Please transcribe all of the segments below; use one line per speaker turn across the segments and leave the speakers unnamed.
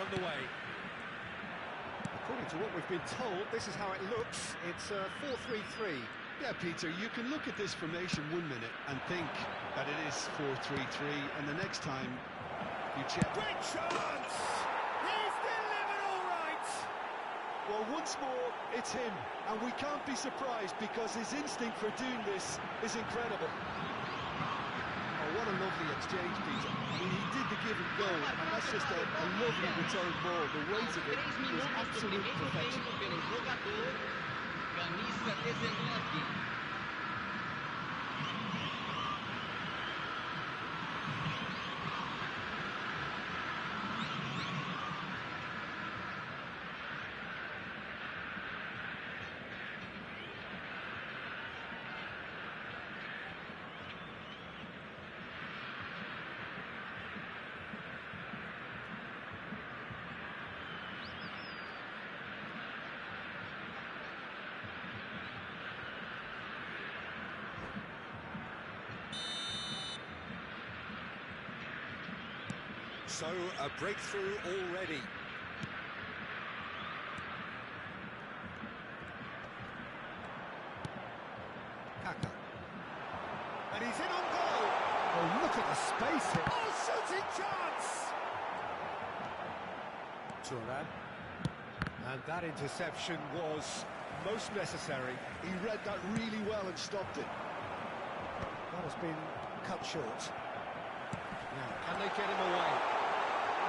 on the way.
According to what we've been told, this is how it looks. It's a 4-3-3.
Yeah, Peter, you can look at this formation 1 minute and think that it is 4-3-3, and the next time you check...
Great chance! He's delivered all right!
Well, once more, it's him, and we can't be surprised because his instinct for doing this is incredible. Oh, what a lovely exchange, Peter. I mean, he did the give and go, and that's just a lovely return ball. The weight of it is absolute perfection.
Camisa 19.
So, a breakthrough already.
Kaka. And he's in on goal! Oh, look at the space here!
Oh, shooting chance!
Turan. And that interception was most necessary.
He read that really well and stopped it.
That has been cut short. Now, can they get him away?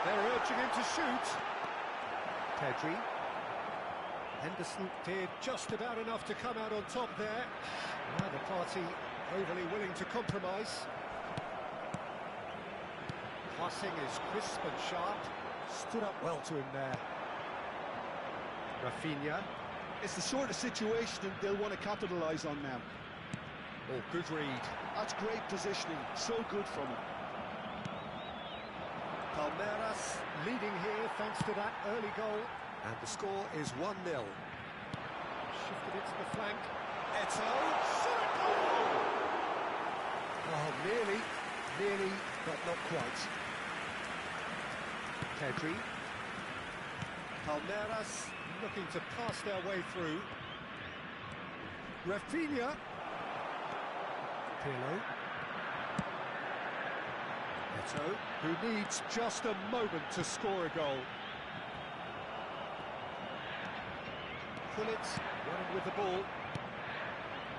They're urging him to shoot. Pedri. Henderson did just about enough to come out on top there. Neither party overly willing to compromise. Passing is crisp and sharp. Stood up well to him there. Rafinha.
It's the sort of situation that they'll want to capitalise on now.
Oh, good read.
That's great positioning, so good from him.
Palmeiras leading here thanks to that early goal.
And the score is 1-0.
Shifted it to the flank.
Eto.
Oh, nearly, but not quite. Pedri. Palmeiras looking to pass their way through. Rafinha. Pirlo. Eto, who needs just a moment to score a goal. Pullets running with the ball.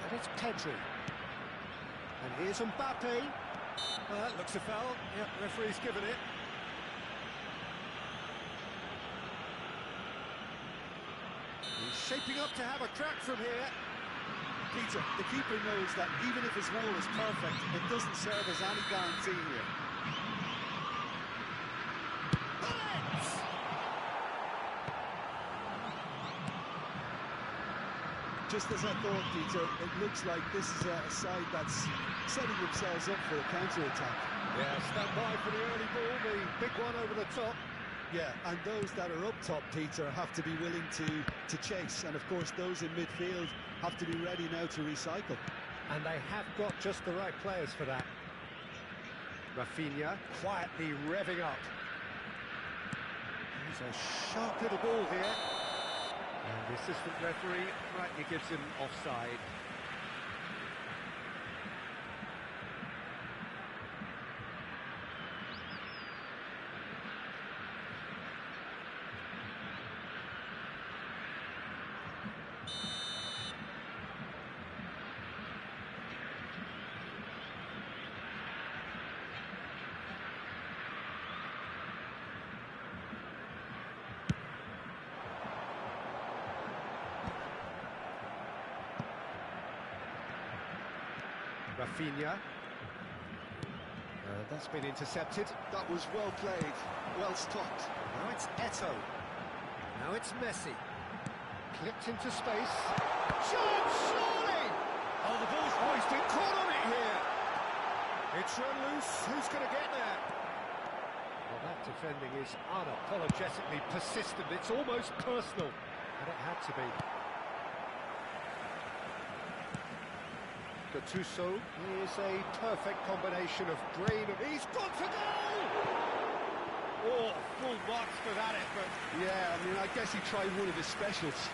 And it's Pedri. And here's Mbappe. Looks a foul. Yep, referee's given it. He's shaping up to have a crack from here.
Peter, the keeper knows that even if his wall is perfect, it doesn't serve as any guarantee here. Just as I thought, Peter, it looks like this is a side that's setting themselves up for a counter-attack.
Yeah, stand by for the early ball, the big one over the top.
Yeah, and those that are up top, Peter, have to be willing to chase. And, of course, those in midfield have to be ready now to recycle.
And they have got just the right players for that. Rafinha quietly revving up. He's a sharp little ball here. And the assistant referee rightly gives him offside. Rafinha. That's been intercepted.
That was well played, well stopped.
Now it's Eto. Now it's Messi. Clipped into space. Chance, surely! Oh, the ball's... Oh, he's been caught on it here. It's run loose. Who's going to get there? Well, that defending is unapologetically persistent. It's almost personal. And it had to be. Gattuso is a perfect combination of brain and... He's gone for goal! Oh, full marks for that effort.
Yeah, I mean, I guess he tried one of his specials.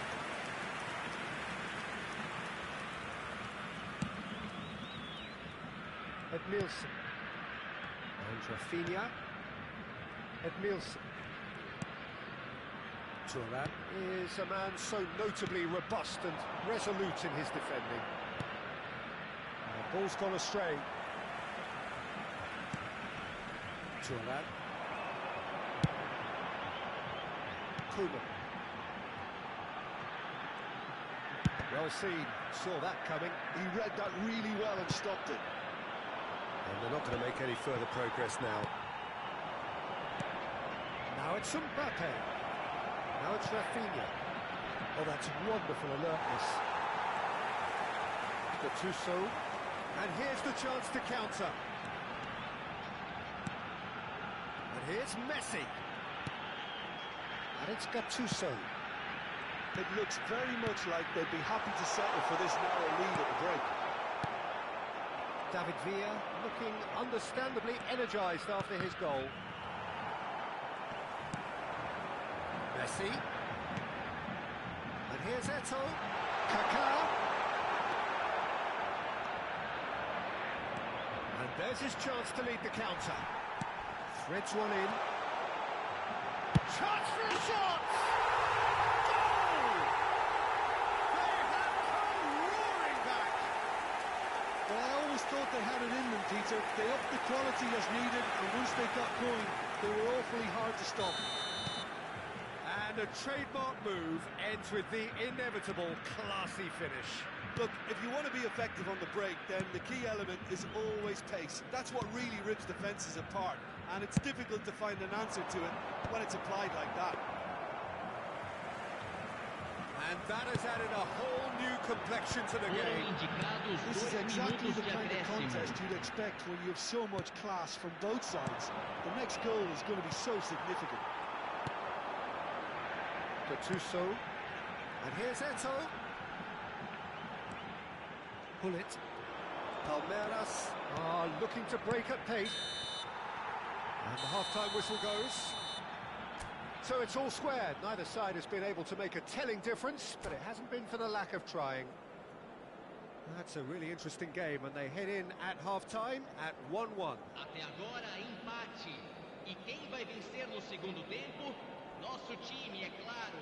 Edmilson. And Rafinha. Edmilson. Turan is a man so notably robust and resolute in his defending. The ball's gone astray. Turan. Koeman. Well seen, saw that coming.
He read that really well and stopped it.
And they're not going to make any further progress now. Now it's Mbappe. Now it's Rafinha. Oh, that's wonderful alertness. Gattuso. And here's the chance to counter. And here's Messi. And it's Gattuso.
It looks very much like they'd be happy to settle for this narrow lead at the break.
David Villa looking understandably energised after his goal. Messi. And here's Eto'o. Kaká. And there's his chance to lead the counter. Threads one in. Chance for a shot! Goal! They have come roaring back!
Well, I always thought they had it in them, Peter. They upped the quality as needed, and once they got going, they were awfully hard to stop.
And a trademark move ends with the inevitable classy finish.
Look, if you want to be effective on the break, then the key element is always pace. That's what really rips defences apart, and it's difficult to find an answer to it when it's applied like that.
And that has added a whole new complexion to the game.
This is exactly the kind of contest you'd expect when you have so much class from both sides. The next goal is going to be so significant.
Gattuso. And here's Eto'o. Bullet. Palmeiras are looking to break at pace. And the half-time whistle goes. So it's all square. Neither side has been able to make a telling difference, but it hasn't been for the lack of trying. That's a really interesting game, and they head in at half-time at 1-1.
Até agora, empate. E quem vai vencer no segundo tempo? Nosso time, é claro.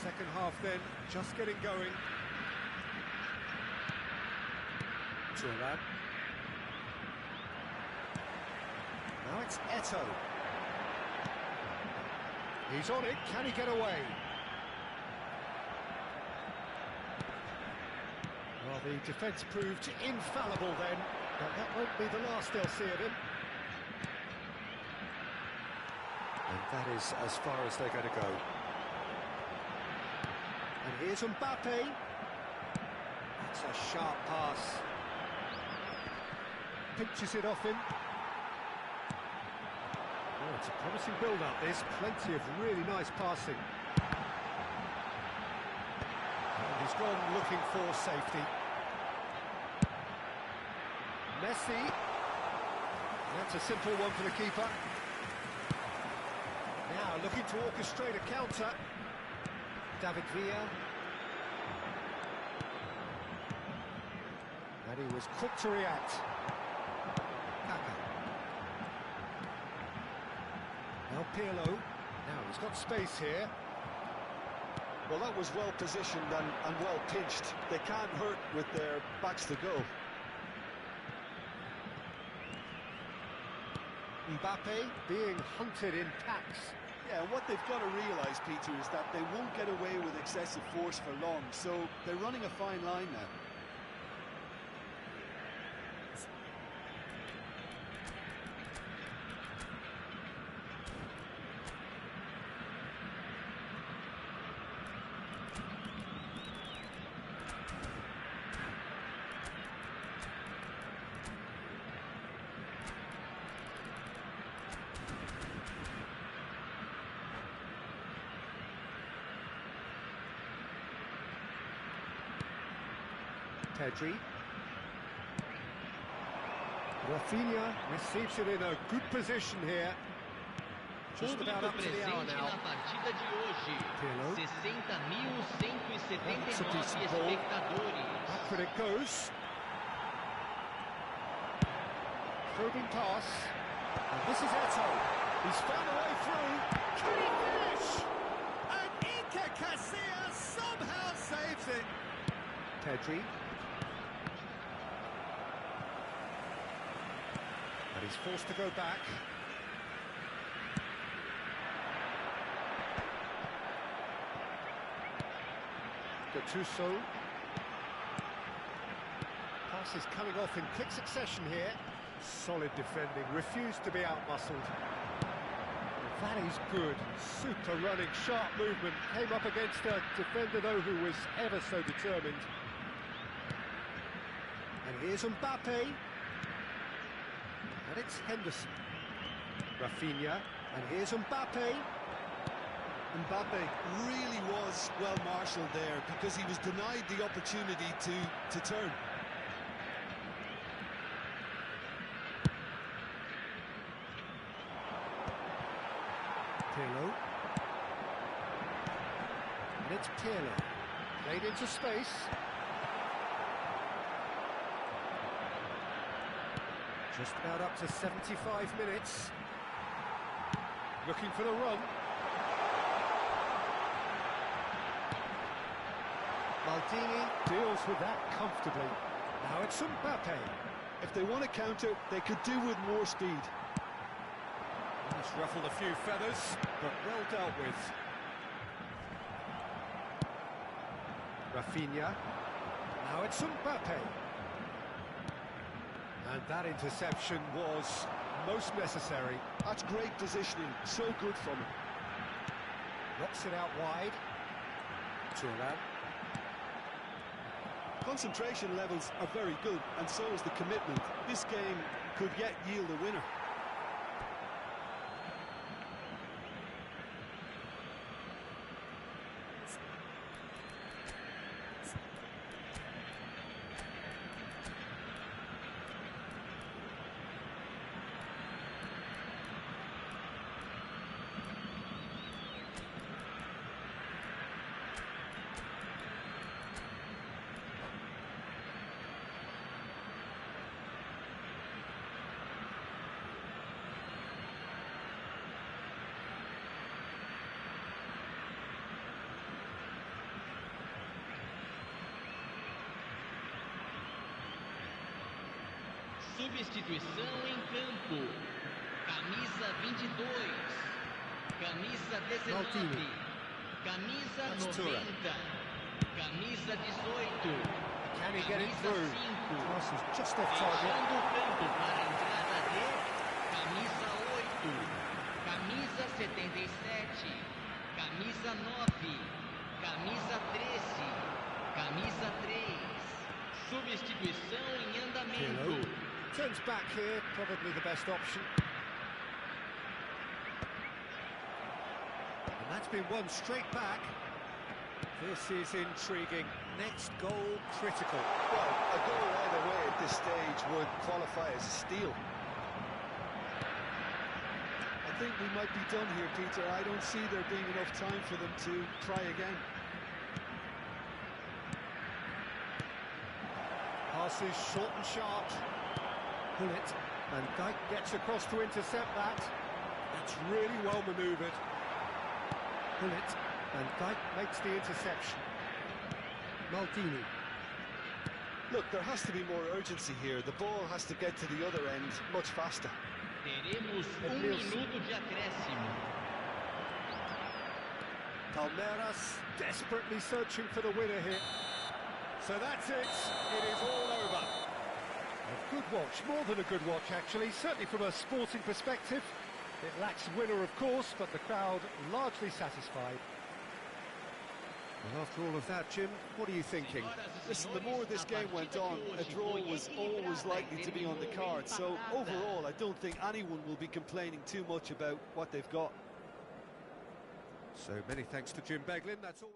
Second half then, just getting going. Turan. Now it's Eto'o. He's on it, can he get away? Well, the defence proved infallible then, but that won't be the last they'll see of him. And that is as far as they're going to go. And here's Mbappe. That's a sharp pass. Pinches it off him. Oh, it's a promising build-up, this. Plenty of really nice passing. And he's gone looking for safety. Messi. That's a simple one for the keeper. Now looking to orchestrate a counter. David Villa. And he was quick to react. Kaká. Now Pirlo. Now he's got space here.
Well, that was well positioned and well pinched. They can't hurt with their backs to goal.
Mbappe being hunted in packs.
Yeah, and what they've got to realise, Peter, is that they won't get away with excessive force for long, so they're running a fine line now.
Pedri. Rafinha receives it in a good position here. Just about up to the hour
presente
now.
na partida de hoje.
Pirlo.
60.179
That's a decent ball.
espectadores.
Backward it goes. Probing pass. And this is Eto. He's found a way through. Can he finish?
And Iker Casillas somehow saves it.
Pedri. And he's forced to go back. Gattuso. Pass is coming off in quick succession here. Solid defending, refused to be outmuscled. That is good. Super running, sharp movement. Came up against a defender, though, who was ever so determined. And here's Mbappe. And it's Henderson. Rafinha. And here's Mbappe.
Mbappe really was well marshalled there because he was denied the opportunity to turn.
Pirlo. And it's Pirlo. Played into space. Just about up to 75 minutes. Looking for the run. Maldini deals with that comfortably. Now it's Mbappe.
If they want to counter, they could do with more speed.
It's ruffled a few feathers, but well dealt with. Rafinha. Now it's Mbappe. And that interception was most necessary.
That's great positioning, so good from him.
Rocks it out wide. Turan.
Concentration levels are very good, and so is the commitment. This game could yet yield a winner.
Substituição em campo. Camisa 22. Camisa 19.
Maldini.
Camisa
That's
90.
Turan.
Camisa 18.
Can he get it
Camisa
through?
5.
Pass is just off target.
Fechando o campo para a entrada de camisa 8. Camisa 77. Camisa 9. Camisa 13. Camisa 3. Substituição em andamento.
Turns back here, probably the best option. And that's been won straight back. This is intriguing. Next goal, critical.
Well, a goal either way at this stage would qualify as a steal. I think we might be done here, Peter. I don't see there being enough time for them to try again.
Passes short and sharp. Pull it. And Dijk gets across to intercept that. That's really well manoeuvred. Pull it. And Dijk makes the interception. Maldini.
Look, there has to be more urgency here. The ball has to get to the other end much faster.
Teremos
Edmilson.
minuto de acréscimo.
Palmeiras desperately searching for the winner here. So that's it. It is all over. A good watch, more than a good watch actually, certainly from a sporting perspective. It lacks winner of course, but the crowd largely satisfied. Well, after all of that, Jim, what are you thinking?
Listen, the more this game went on, a draw was always likely to be on the card. So overall, I don't think anyone will be complaining too much about what they've got.
So many thanks to Jim Beglin, that's all.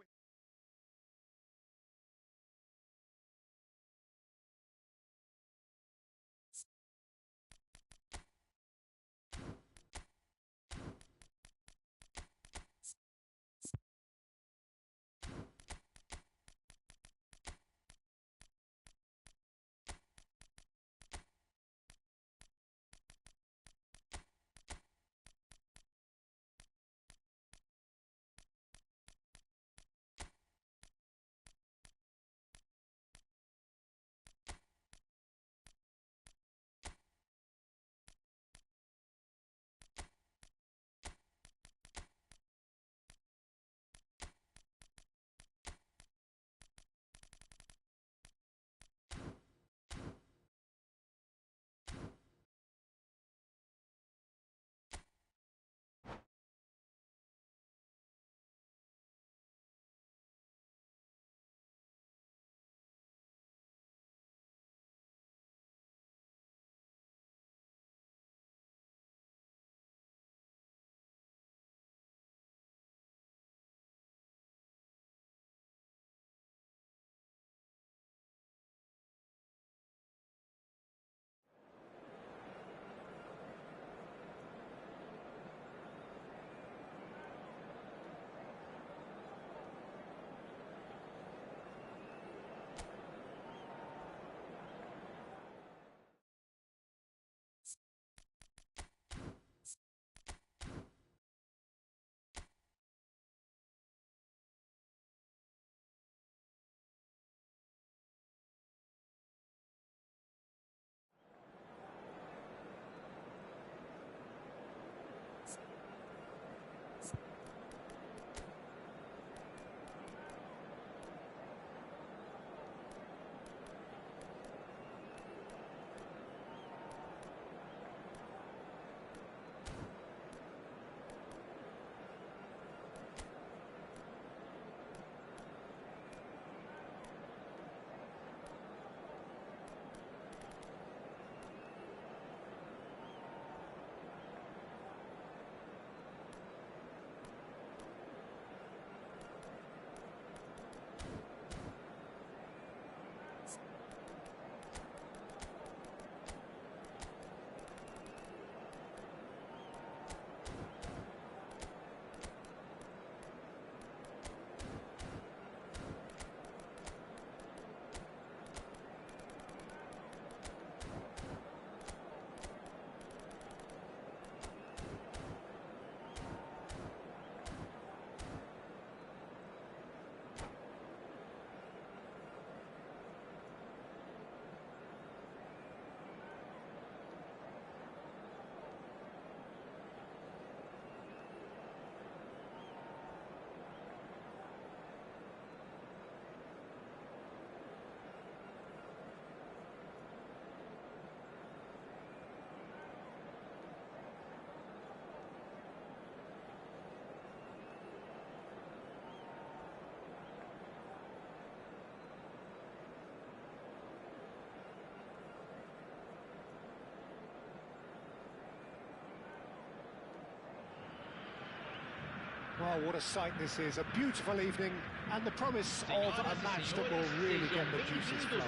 Wow, what a sight this is. A beautiful evening and the promise of a match that will really get the juices flowing.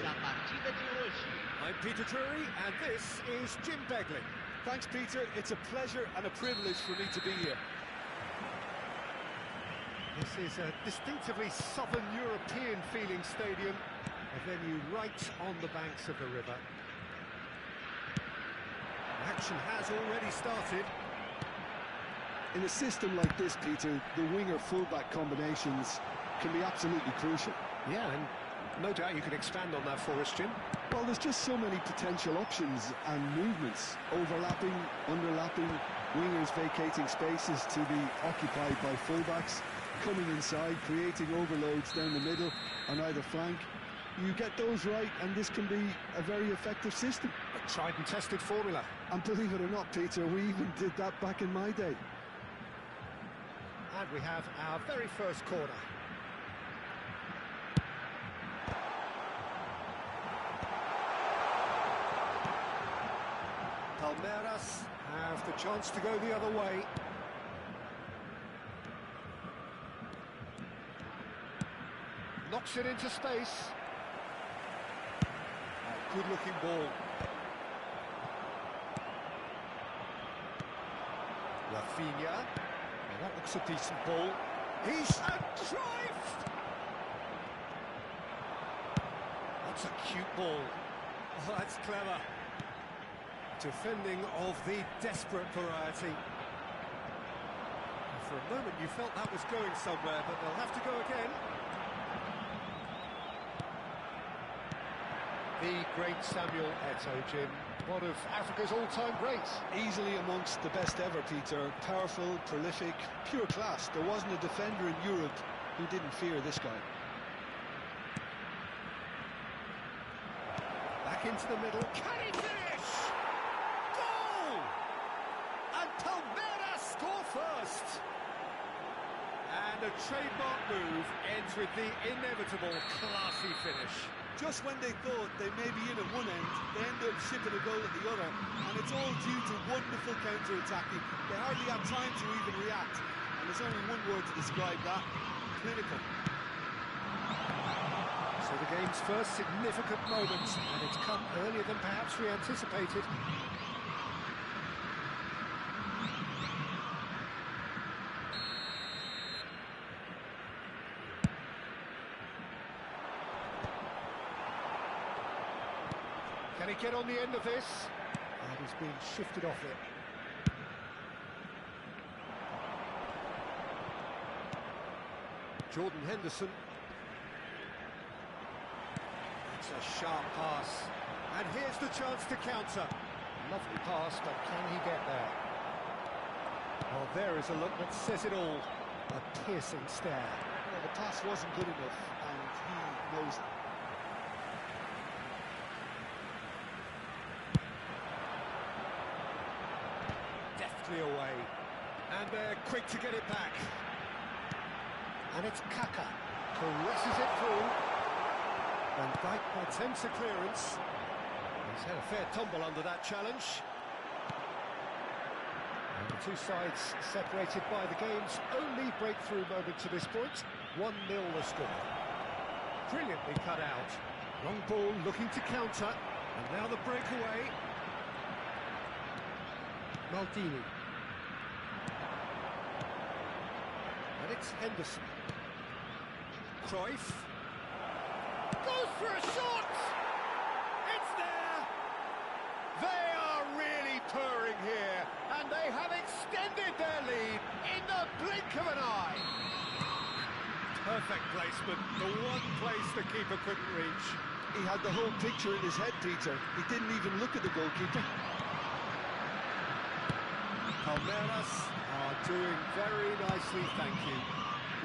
I'm Peter Drury and this is Jim Beglin.
Thanks, Peter. It's a pleasure and a privilege for me to be here.
This is a distinctively southern European feeling stadium, a venue right on the banks of the river. Action has already started.
In a system like this, Peter, the winger-fullback combinations can be absolutely crucial.
Yeah, and no doubt you can expand on that for us, Jim.
Well, there's just so many potential options and movements. Overlapping, underlapping, wingers vacating spaces to be occupied by fullbacks, coming inside, creating overloads down the middle on either flank. You get those right, and this can be a very effective system.
A tried and tested formula.
And believe it or not, Peter, we even did that back in my day.
And we have our very first corner. Palmeiras have the chance to go the other way. Knocks it into space. A good-looking ball. Rafinha. Well, that looks a decent ball. He's a Cruyff! That's a cute ball. Oh, that's clever. Defending of the desperate variety. For a moment you felt that was going somewhere, but they'll have to go again. The great Samuel Eto'o, Jim. One of Africa's all-time greats.
Easily amongst the best ever, Peter. Powerful, prolific, pure class. There wasn't a defender in Europe who didn't fear this guy.
Back into the middle. Can he finish? Goal! And Palmeiras score first. And a trademark move ends with the inevitable classy finish.
Just when they thought they may be in at one end, they end up shipping a goal at the other, and it's all due to wonderful counter-attacking. They hardly have time to even react, and there's only one word to describe that: clinical.
So the game's first significant moment, and it's come earlier than perhaps we anticipated. Can he get on the end of this? And he's being shifted off it. Jordan Henderson. It's a sharp pass. And here's the chance to counter. Lovely pass, but can he get there? Well, there is a look that says it all. A piercing stare.
Well, the pass wasn't good enough, and he knows it.
Away, and they're quick to get it back, and it's Kaka caresses it through. Van Dijk attempts a clearance. He's had a fair tumble under that challenge, and the two sides separated by the game's only breakthrough moment to this point. 1-0 the score. Brilliantly cut out. Long ball looking to counter, and now the breakaway. Maldini. And it's Henderson. Cruyff. Goes for a shot! It's there! They are really purring here, and they have extended their lead in the blink of an eye. Perfect placement, the one place the keeper couldn't reach.
He had the whole picture in his head, Peter. He didn't even look at the goalkeeper.
Palmeiras are doing very nicely, thank you.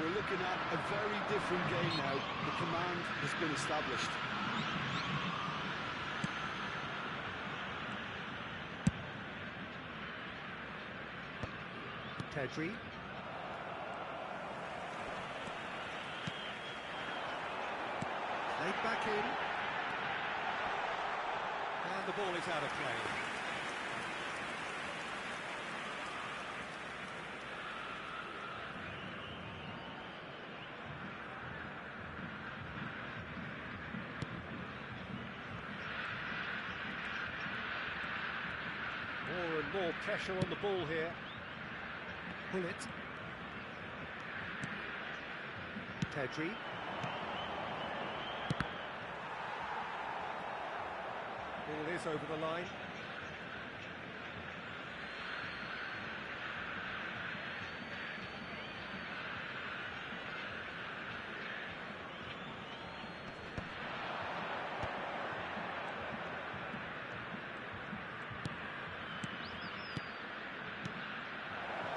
We're looking at a very different game now. The command has been established.
Pedri. Played back in. And the ball is out of play. More and more pressure on the ball here. Bullet. Pedri. Ball is over the line.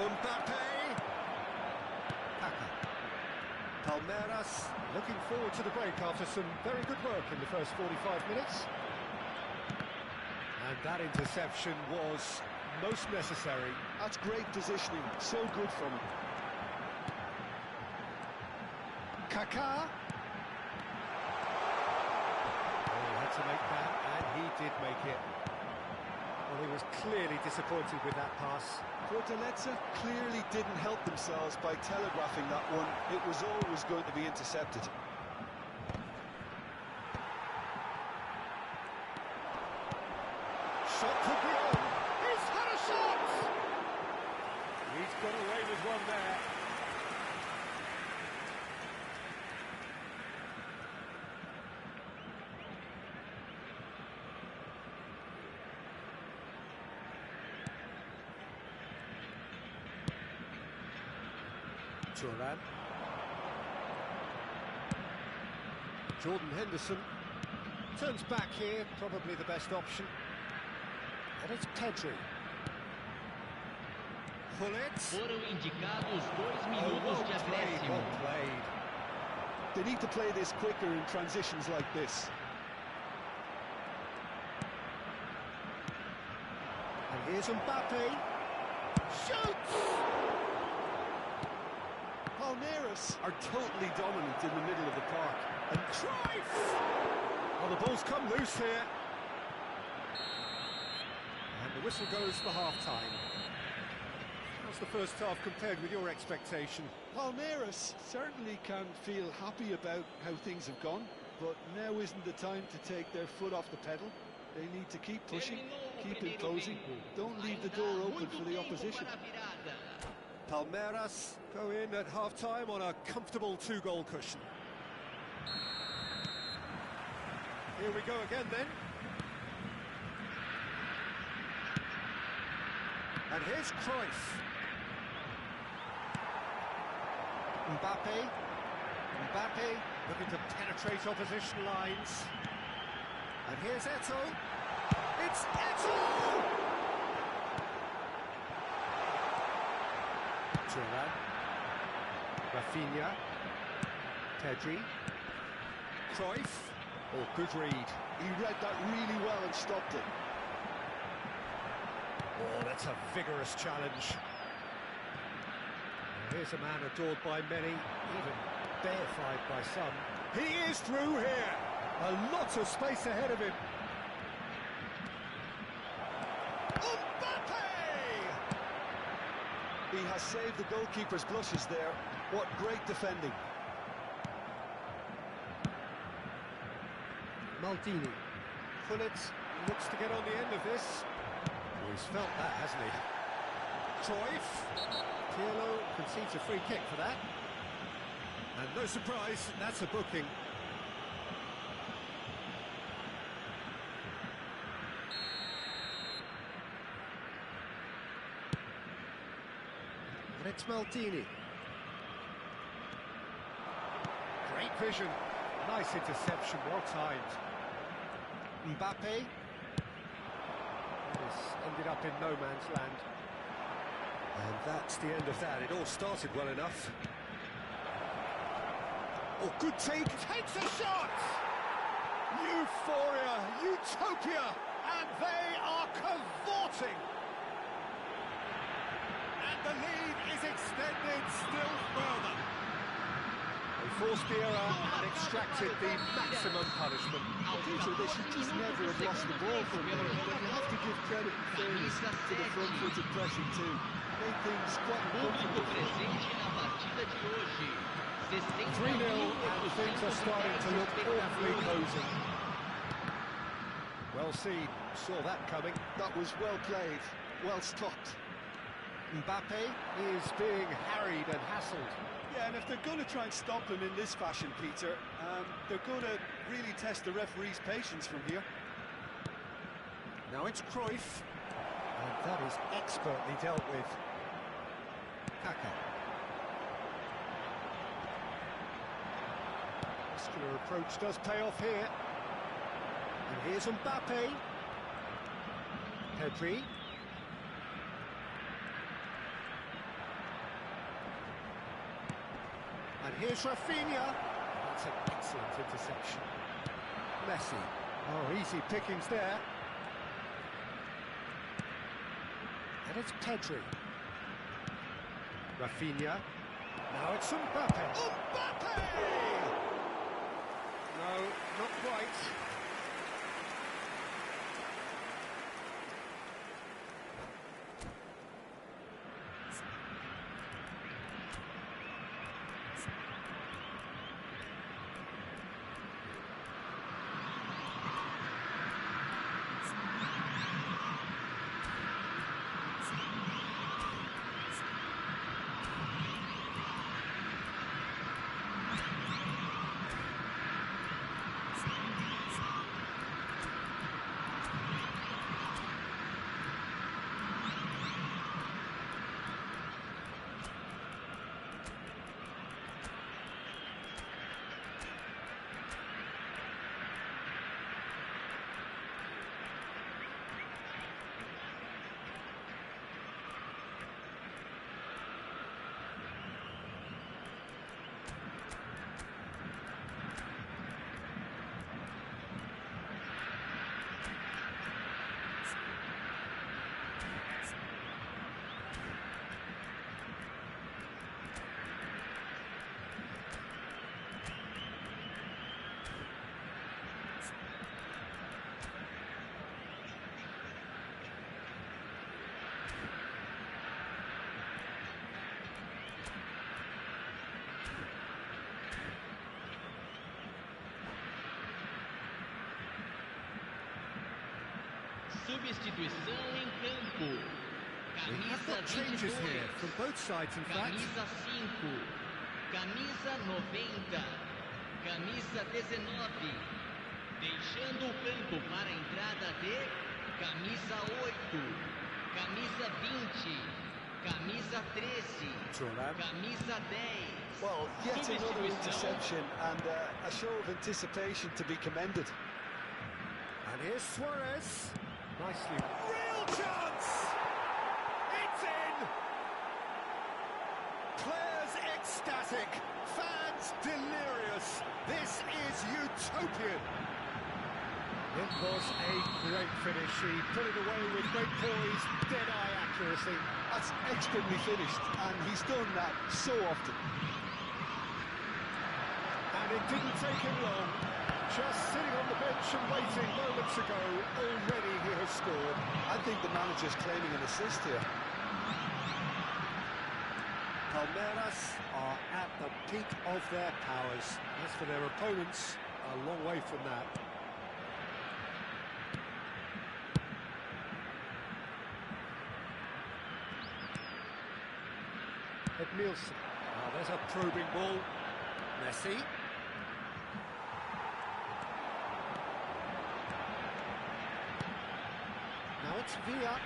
Mbappe. Kaka. Palmeiras looking forward to the break after some very good work in the first 45 minutes. And that interception was most necessary.
That's great positioning, so good from him.
Kaká. Oh, had to make that, and he did make it. Well, he was clearly disappointed with that pass.
Fortaleza clearly didn't help themselves by telegraphing that one. It was always going to be intercepted.
Shot could be on. He's had a shot! He's got away with one there. Turan. Jordan Henderson turns back here, probably the best option. And it's Pedri. Bullets.
Foram indicados 2
Well
minutos de
played,
acréscimo.
well played.
They need to play this quicker in transitions like this.
And here's Mbappe. Shoots!
Palmeiras are totally dominant in the middle of the park.
And Cruyff! Oh, the ball's come loose here. And the whistle goes for half-time. How's the first half compared with your expectation?
Palmeiras certainly can feel happy about how things have gone, but now isn't the time to take their foot off the pedal. They need to keep pushing, keep imposing, don't leave the door open for the opposition.
Palmeiras go in at half-time on a comfortable 2-goal cushion. Here we go again then. And here's Cruyff. Mbappe. Mbappe looking to penetrate opposition lines. And here's Eto'o. It's Eto'o! Turan. Rafinha. Pedri. Cruyff. Oh, good read.
He read that really well and stopped it.
Oh, that's a vigorous challenge. Here's a man adored by many, even deified by some. He is through here. A lot of space ahead of him. Mbappe!
He has saved the goalkeeper's blushes there. What great defending.
Maldini. Bullets looks to get on the end of this. Oh, he's felt that, hasn't he? Cruyff. Pirlo concedes a free kick for that. And no surprise, that's a booking. And it's Maldini. Great vision. Nice interception, well timed. Mbappe. This ended up in no man's land. And that's the end of that. It all started well enough. Oh, good take. Takes a shot! Euphoria, utopia, and they are cavorting. And the lead is extended still further. They forced the error and extracted the maximum punishment.
Peter, they should just never have lost the ball from there, but you have to give credit and fairness to the front-footed pressing too. Made things quite
Público
uncomfortable.
presente na partida de hoje.
3-0 and things are starting to look awfully cozy. Well seen, saw that coming.
That was well played, well stopped.
Mbappe is being harried and hassled.
Yeah, and if they're going to try and stop him in this fashion, Peter, they're going to really test the referee's patience from here.
Now it's Cruyff, and that is expertly dealt with. Kaka. Muscular approach does pay off here. And here's Mbappe. Pedri. Here's Rafinha. That's an excellent interception. Messi. Oh, easy pickings there. And it's Pedri. Rafinha. Now it's Mbappe. Mbappe! No, not quite.
Substituição em campo. Camisa
Changes
22.
here from both sides, in fact.
Camisa 5. Camisa 90. Camisa 19. Deixando o campo para a entrada de camisa 8. Camisa 20. Camisa 13. Camisa 10.
Well, yet another interception and a show of anticipation to be commended.
And here's Suarez. Nicely. Real chance! It's in! Players ecstatic. Fans delirious. This is utopian. It was a great finish. He put it away with great poise, dead-eye accuracy.
That's expertly finished, and he's done that so often.
And it didn't take him long. Just sitting on the bench and waiting moments ago, already he has scored.
I think the manager's claiming an assist here.
Palmeiras are at the peak of their powers. As for their opponents, a long way from that. Edmilson. Oh, there's a probing ball. Messi. Now it's Villa.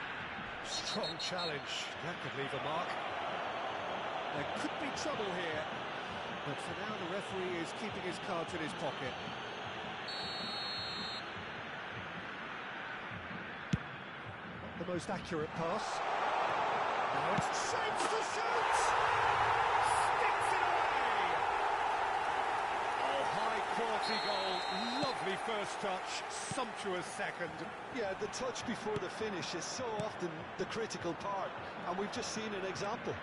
Strong challenge. That could leave a mark. There could be trouble here. But for now, the referee is keeping his cards in his pocket. Not the most accurate pass. Now it's shapes to shoot! Sticks it away! Oh, high-quality goal. Lovely first touch. Sumptuous second.
Yeah, the touch before the finish is so often the critical part, and we've just seen an example.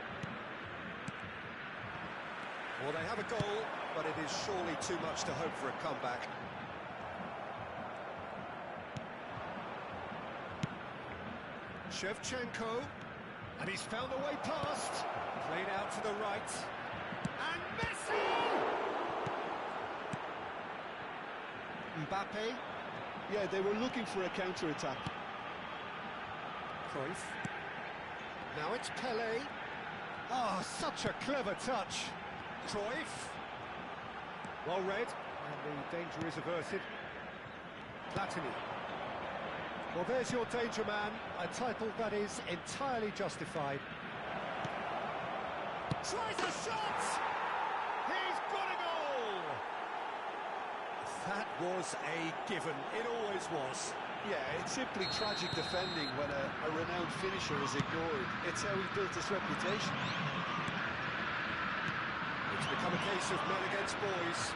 Well, they have a goal, but it is surely too much to hope for a comeback. Shevchenko, and he's found a way past. Played out to the right. And Messi! Mbappe.
Yeah, they were looking for a counter-attack.
Cruyff. Now it's Pelé. Ah, such a clever touch. Cruyff. Well read, and the danger is averted. Platini. Well, there's your danger man, a title that is entirely justified. Tries a shot! He's got a goal! That was a given, it always was.
Yeah, it's simply tragic defending when a renowned finisher is ignored. It's how he built his reputation.
It's It's become a case of men against boys.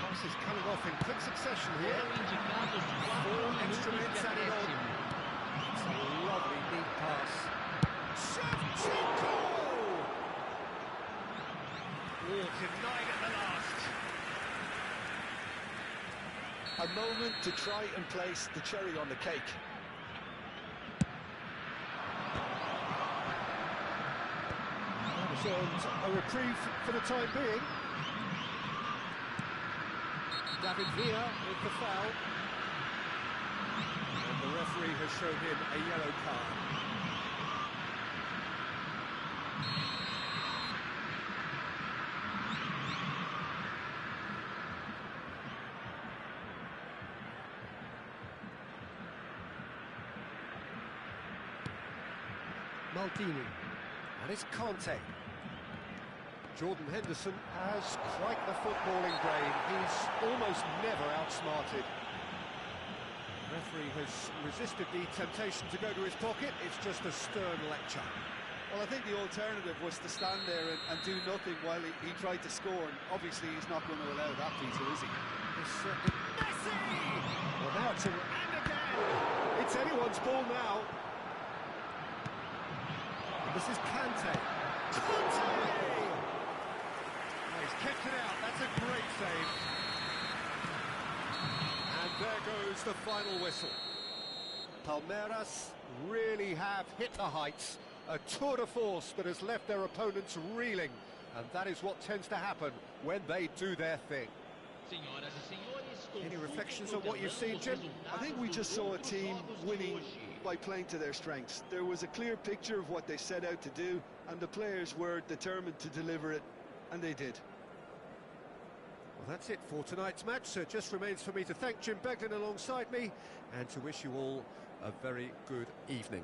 Passes coming off in quick succession here.
Foram indicados 4
4
minutos
extra
de
minutes added on.
acréscimo.
It's a lovely neat pass. Shevchenko! Oh, denied at the last.
A moment to try and place the cherry on the cake.
That was earned a reprieve for the time being. David Villa with the foul. And the referee has shown him a yellow card. Maldini, and it's Conte. Jordan Henderson has quite the footballing brain. He's almost never outsmarted. The referee has resisted the temptation to go to his pocket. It's just a stern lecture.
Well, I think the alternative was to stand there and do nothing while he tried to score. And obviously, he's not going to allow that, Peter, is he?
Messi! Well, now it's and again! It's anyone's ball now. This is Kante. Kante! Oh, he's kept it out. That's a great save. And there goes the final whistle. Palmeiras really have hit the heights. A tour de force that has left their opponents reeling. And that is what tends to happen when they do their thing.
Senhoras e senhores,
Any reflections on what you've seen, Jim?
I think we just saw a team winning by playing to their strengths. There was a clear picture of what they set out to do, and the players were determined to deliver it, and they did.
Well, that's it for tonight's match, so it just remains for me to thank Jim Beglin alongside me and to wish you all a very good evening.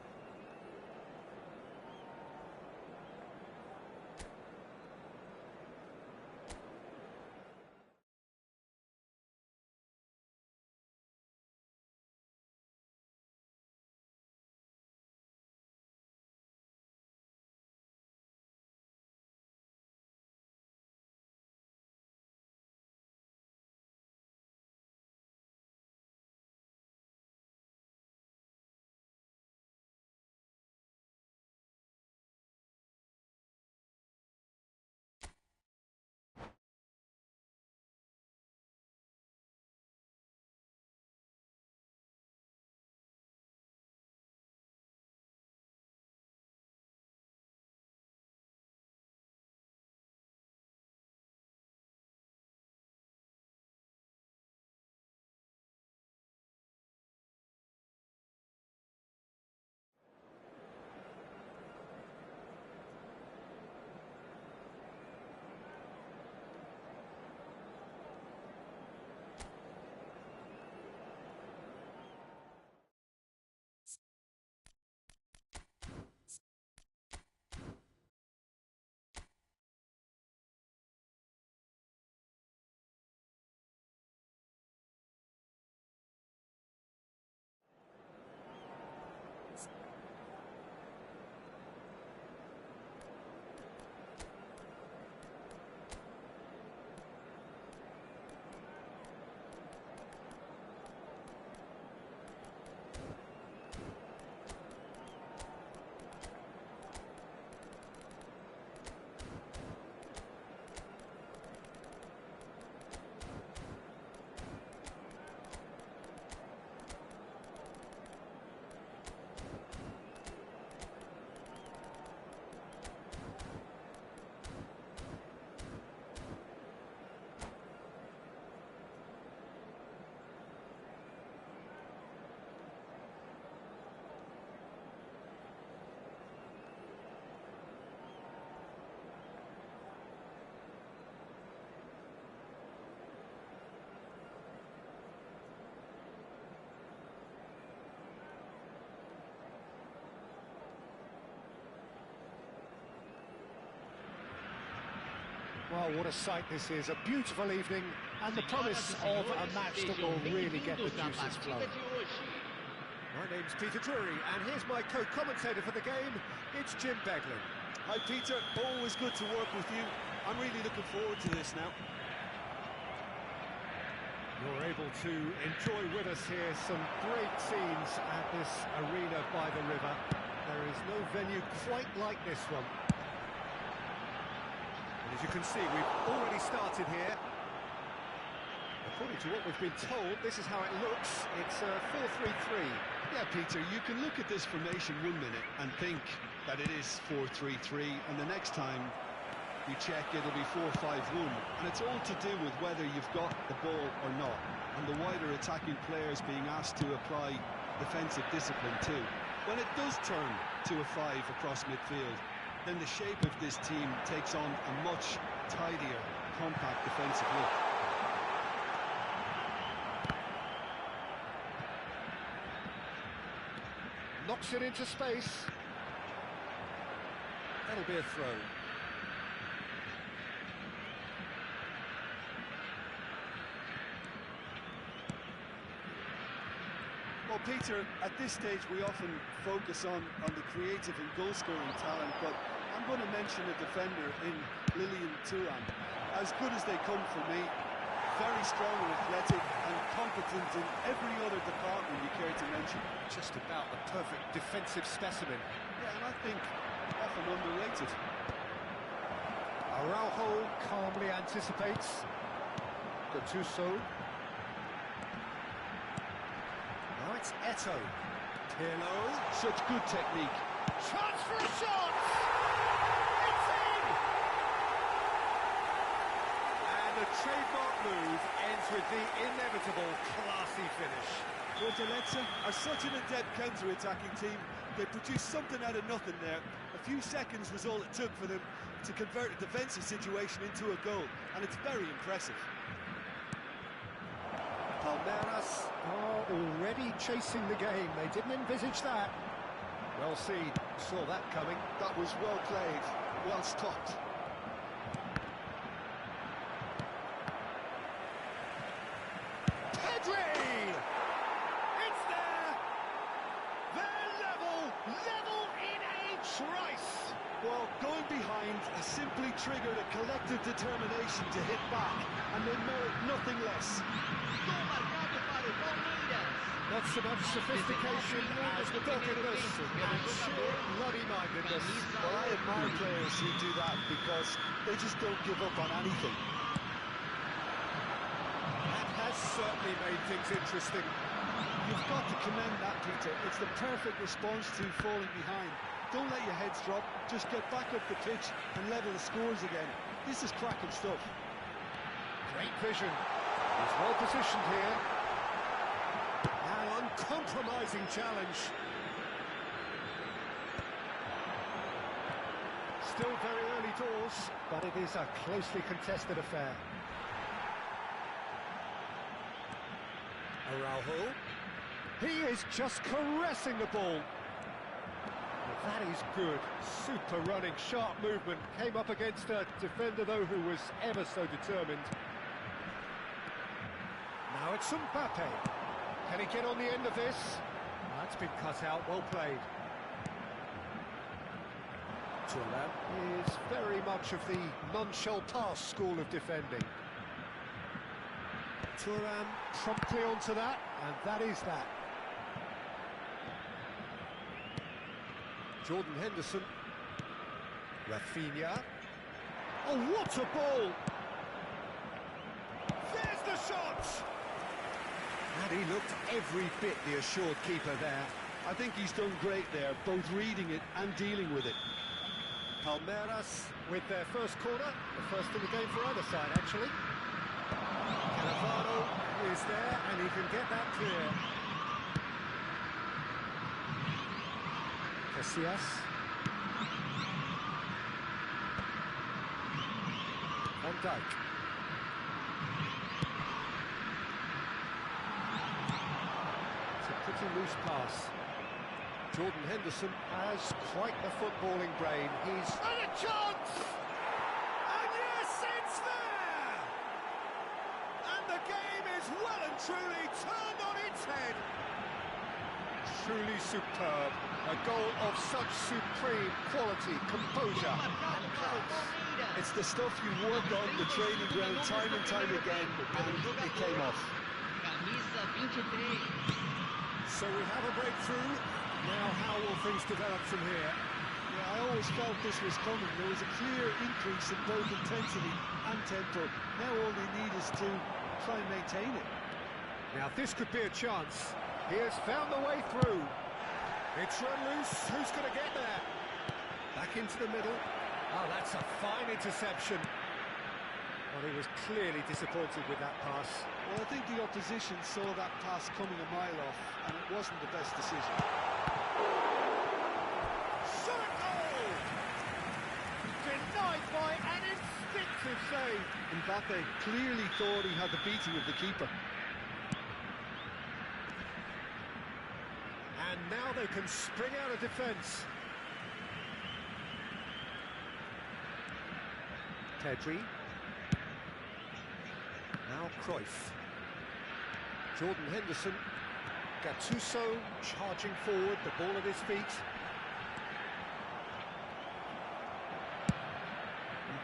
Well, what a sight this is. A beautiful evening and the promise of a match that will really get the juices flowing. My name's Peter Drury, and here's my co-commentator for the game. It's Jim Beglin.
Hi Peter, always good to work with you. I'm really looking forward to this now.
You're able to enjoy with us here some great scenes at this arena by the river. There is no venue quite like this one. And as you can see, we've already started here. According to what we've been told, this is how it looks. It's a 4-3-3.
Yeah, Peter, you can look at this formation 1 minute and think that it is 4-3-3, and the next time you check, it'll be 4-5-1, and it's all to do with whether you've got the ball or not, and the wider attacking players being asked to apply defensive discipline too. When it does turn to a 5 across midfield, then the shape of this team takes on a much tidier, compact defensive look.
Knocks it into space. That'll be a throw.
Well, Peter, at this stage we often focus on the creative and goal-scoring talent, but I'm going to mention a defender in Lilian Thuram. As good as they come for me, very strong and athletic and competent in every other department you care to mention.
Just about the perfect defensive specimen.
Yeah, and I think often underrated.
Araujo calmly anticipates. Gattuso. Now it's Eto'o. Pirlo.
Such good technique.
Chance for a shot! It's in! And the trademark move ends with the inevitable classy finish.
Fortaleza are such an adept counter-attacking team. They produced something out of nothing there. A few seconds was all it took for them to convert a defensive situation into a goal, and it's very impressive.
Palmeiras are already chasing the game. They didn't envisage that. Well seen. Saw that coming.
That was well played, well stopped.
Pedri! It's there! They're level in a trice!
Well, going behind has simply triggered a collective determination to hit back, and they merit nothing less.
Gol marcado para o Palmeiras.
Not so much sophistication as doggedness and sheer bloody-mindedness.
Well, I admire players who do that because they just don't give up on anything.
That has certainly made things interesting.
You've got to commend that, Peter. It's the perfect response to falling behind. Don't let your heads drop, just get back up the pitch and level the scores again. This is cracking stuff.
Great vision. He's well positioned here. An uncompromising challenge. Still very early doors, but it is a closely contested affair. Araujo. He is just caressing the ball. Well, that is good. Super running, sharp movement. Came up against a defender, though, who was ever so determined. Now it's Mbappe. Can he get on the end of this? That's been cut out. Well played. Thuram is very much of the non-shall-pass school of defending. Thuram promptly onto that, and that is that. Jordan Henderson. Rafinha. Oh, what a ball! There's the shot! And he looked every bit the assured keeper there.
I think he's done great there, both reading it and dealing with it.
Palmeiras with their first corner, the first in the game for either side, actually. Cannavaro is there, and he can get that clear. Casillas. Van Dijk. It's a pretty loose pass. Jordan Henderson has quite the footballing brain. He's... And a chance! And yes, it's there! And the game is well and truly turned on its head. truly superb. A goal of such supreme quality, composure and class.
It's the stuff you work on the training ground time and time again, and it came off.
Camisa 23.
So we have a breakthrough. Now how will things develop from here?
Yeah, I always felt this was coming. There was a clear increase in both intensity and tempo. Now all they need is to try and maintain it.
Now this could be a chance. He has found the way through. It's run loose. Who's going to get there? Back into the middle. Oh, that's a fine interception. Well, he was clearly disappointed with that pass.
Well, I think the opposition saw that pass coming a mile off, and it wasn't the best decision.
Shot goal! Denied by an instinctive save.
Mbappe clearly thought he had the beating of the keeper.
And now they can spring out of defence. Pedri. Now Cruyff. Jordan Henderson. Gattuso charging forward, the ball at his feet.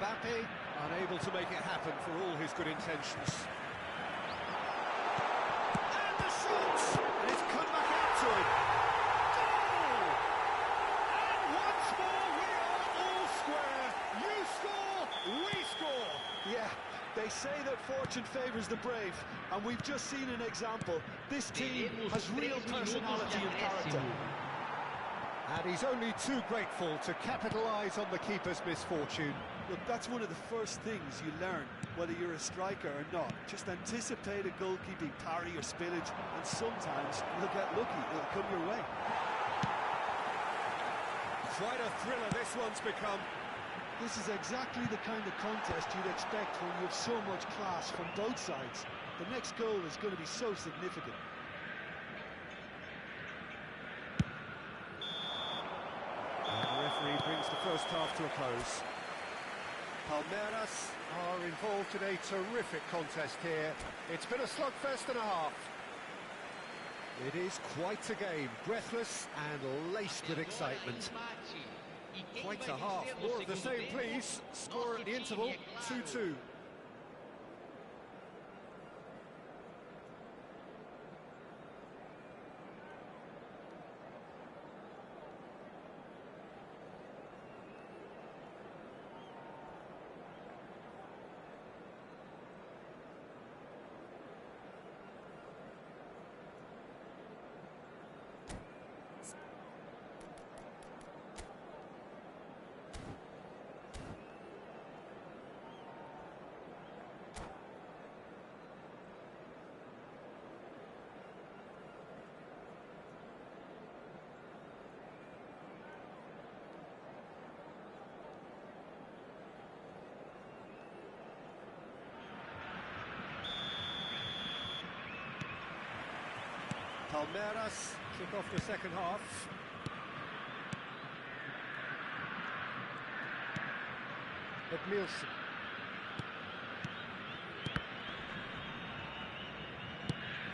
Mbappe unable to make it happen for all his good intentions. And the shot! And it's come back out to him. Goal! And once more we are all square. You score, we score.
Yeah, they say that fortune favours the brave, and we've just seen an example. This team has real personality and character.
And he's only too grateful to capitalise on the keeper's misfortune.
Look, that's one of the first things you learn, whether you're a striker or not. Just anticipate a goalkeeping parry or spillage, and sometimes you'll get lucky, it'll come your way.
Quite a thriller this one's become.
This is exactly the kind of contest you'd expect when you have so much class from both sides. The next goal is going to be so significant.
And the referee brings the first half to a close. Palmeiras are involved in a terrific contest here. It's been a slugfest and a half. It is quite a game, breathless and laced with excitement. Quite a half, more of the same please. Score at the interval, 2-2. Palmeiras kick off the second half. Edmilson.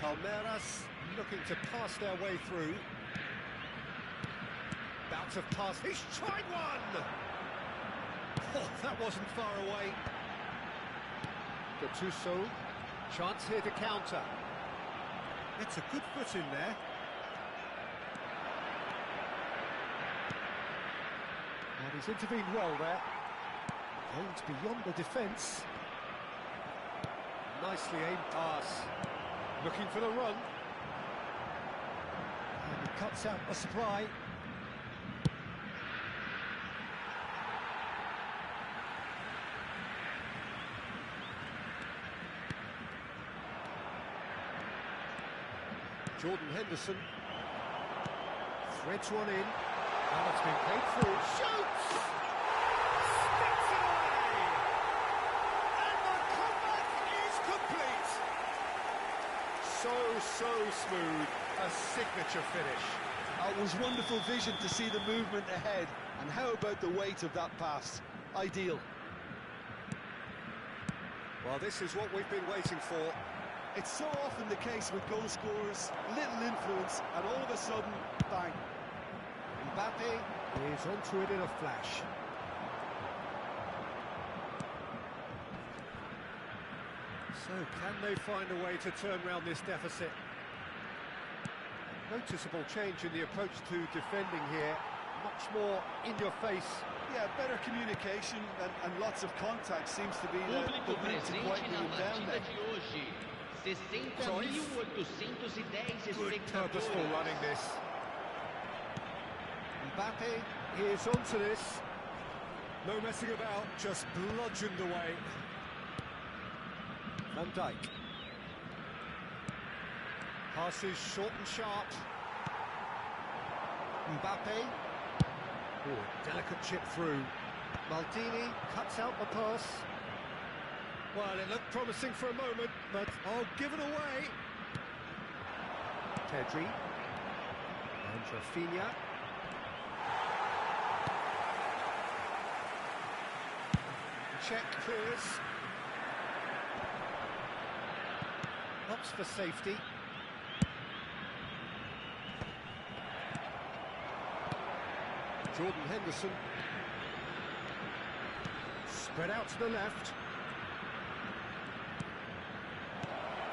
Palmeiras looking to pass their way through. Bout of pass, he's tried one! Oh, that wasn't far away. Gattuso, chance here to counter. It's a good foot in there. And he's intervened well there. Holds beyond the defence. Nicely aimed pass. Looking for the run. And he cuts out a supply. Jordan Henderson threads one in, and it's been played through. Shoots! Sticks it away! And the comeback is complete! So smooth, a signature finish.
It was wonderful vision to see the movement ahead, and how about the weight of that pass? Ideal.
Well, this is what we've been waiting for.
It's so often the case with goal scorers, little influence, and all of a sudden, bang.
Mbappe is onto it in a flash. So, can they find a way to turn round this deficit? Noticeable change in the approach to defending here. Much more in your face.
Yeah, better communication and lots of contact seems to be the
Público
route to
presente
quieting
na
him down
partida
there.
de hoje.
Good
60.810
purposeful
espectadores.
running this. Mbappe is onto this. No messing about, just bludgeoned away. Van Dijk. Passes short and sharp. Mbappe. Oh, delicate chip through. Maldini cuts out the pass. Well, it looked promising for a moment, but given away. Pedri. And Rafinha. Check clears. Opts for safety. Jordan Henderson. Spread out to the left.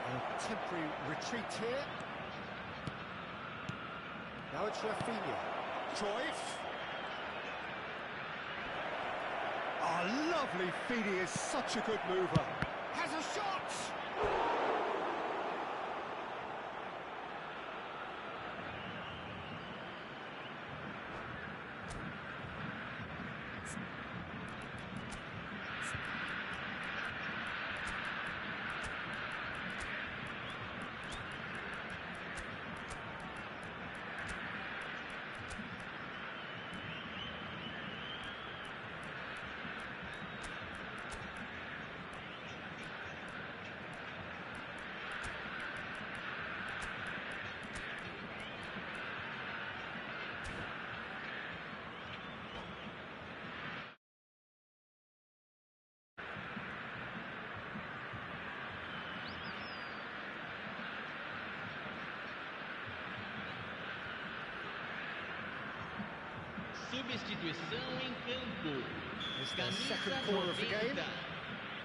A temporary retreat here. Now it's Rafinha. Cruyff. Oh, lovely feed. He is such a good mover. Has a shot!
Substituição em campo.
It's their
Camisa
second corner of the game.
90.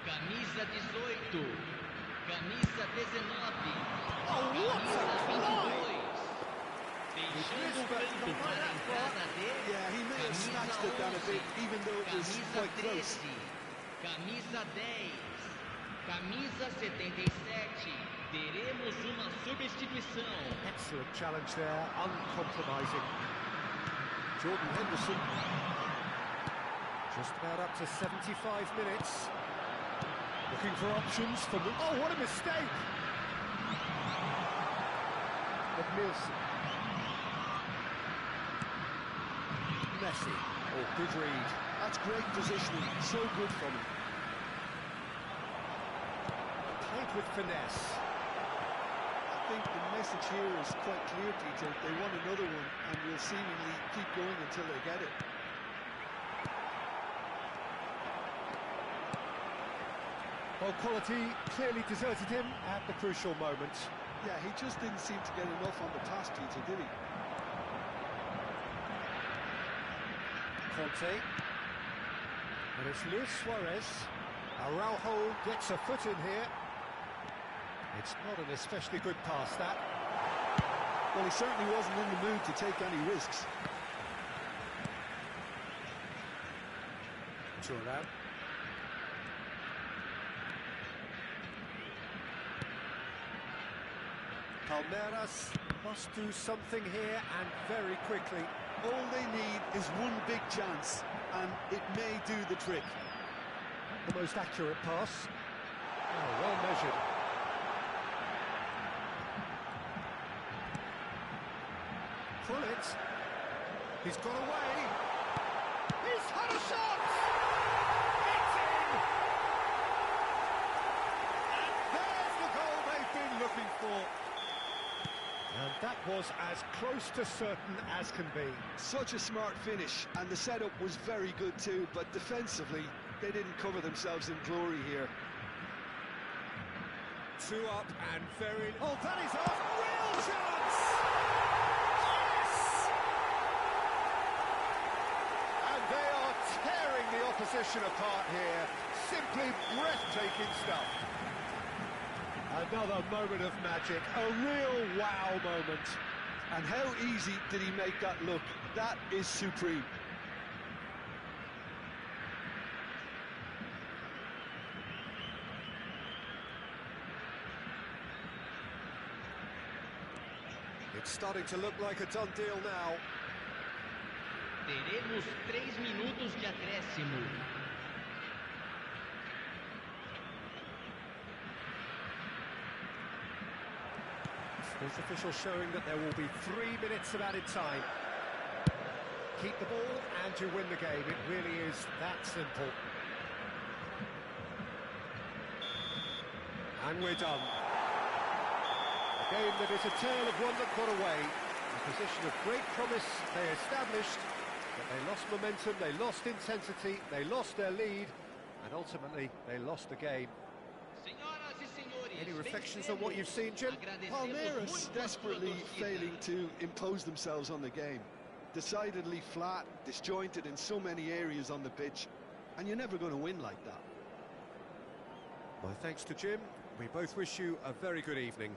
Camisa 18. Camisa 19.
Oh, what
Camisa
a
22. Deixando o
but
campo
not
para a
that
entrada dele.
Yeah, he may have
Camisa
snatched it down a bit,
11.
even though it was
Camisa
quite close.
13. Camisa 10. Camisa 77. Teremos uma substituição.
Excellent challenge there, uncompromising. Jordan Henderson. Just about up to 75 minutes. Looking for options from the... Oh, what a mistake! Nielsen. Messi. Oh, good read.
That's great positioning, so good from him.
Played with finesse.
I think the message here is quite clear, Peter. They want another one and will seemingly keep going until they get it.
Well, quality clearly deserted him at the crucial moment.
Yeah, he just didn't seem to get enough on the pass, Peter, did he?
Conte. And it's Luis Suarez. Araujo gets a foot in here. It's not an especially good pass, that.
Well, he certainly wasn't in the mood to take any risks.
Thuram. Palmeiras must do something here, and very quickly.
All they need is one big chance, and it may do the trick.
The most accurate pass. Oh, well measured. Pull it. He's got away. He's had a shot! It's in! And there's the goal they've been looking for. And that was as close to certain as can be.
Such a smart finish, and the setup was very good too, but defensively, they didn't cover themselves in glory here.
Two up and very... Oh, that is a real chance! Yes! And they are tearing the opposition apart here. Simply breathtaking stuff.
Another moment of magic, a real wow moment. And how easy did he make that look? That is supreme.
It's starting to look like a done deal now.
Teremos 3 minutos de acréscimo.
Sports official showing that there will be 3 minutes of added time. Keep the ball and you win the game. It really is that simple. And we're done. A game that is a tale of one that got away. A position of great promise they established, but they lost momentum, they lost intensity, they lost their lead, and ultimately they lost the game. Any reflections on what you've seen, Jim?
Palmeiras desperately failing to impose themselves on the game. Decidedly flat, disjointed in so many areas on the pitch, and you're never going to win like that.
My thanks to Jim. We both wish you a very good evening.